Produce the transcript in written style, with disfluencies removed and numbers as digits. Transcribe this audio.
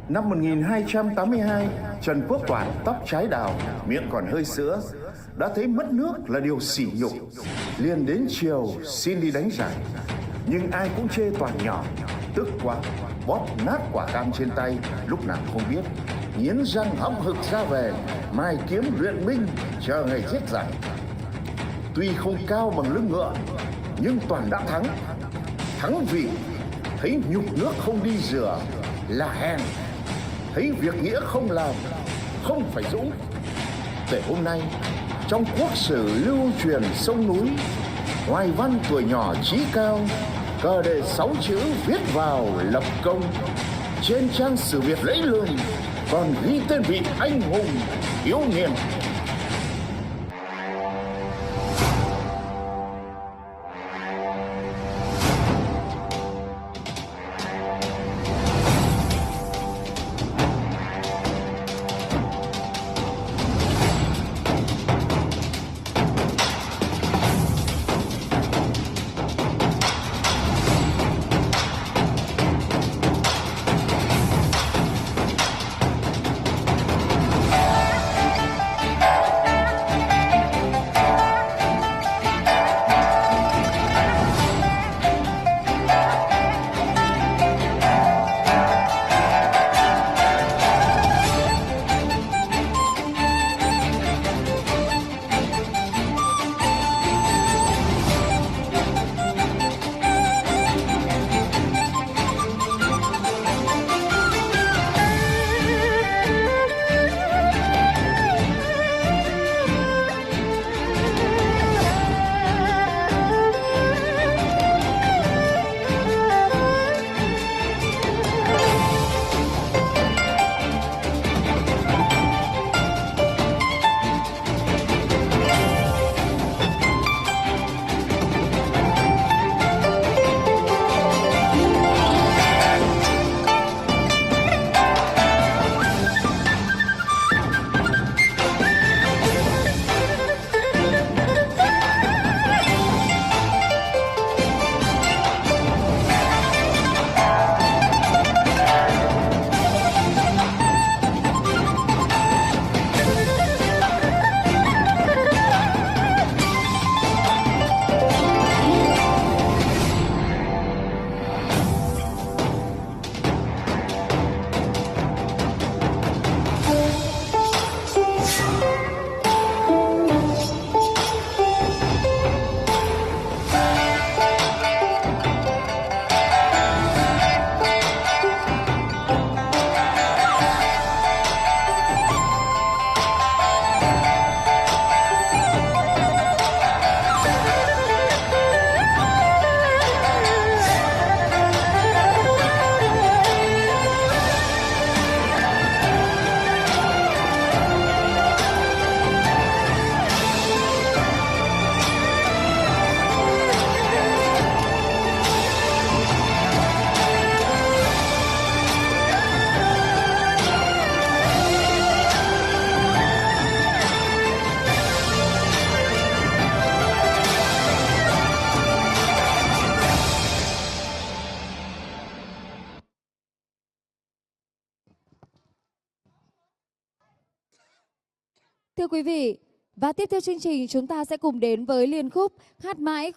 Năm 1282, Trần Quốc Toản tóc trái đào, miệng còn hơi sữa, đã thấy mất nước là điều sỉ nhục, liền đến triều xin đi đánh giải. Nhưng ai cũng chê Toản nhỏ, tức quá, bóp nát quả cam trên tay, lúc nào không biết, nghiến răng hậm hực ra về, mai kiếm luyện binh, chờ ngày giết giải. Tuy không cao bằng lưng ngựa, nhưng Toản đã thắng. Thắng vì thấy nhục nước không đi rửa là hèn, thấy việc nghĩa không làm không phải dũng. Để hôm nay trong quốc sử lưu truyền sông núi, hoài văn tuổi nhỏ chí cao, cờ đề 6 chữ viết vào lập công. Trên trang sử Việt lẫy lừng còn ghi tên vị anh hùng yếu niềm. Thưa quý vị, và tiếp theo chương trình chúng ta sẽ cùng đến với liên khúc Hát mãi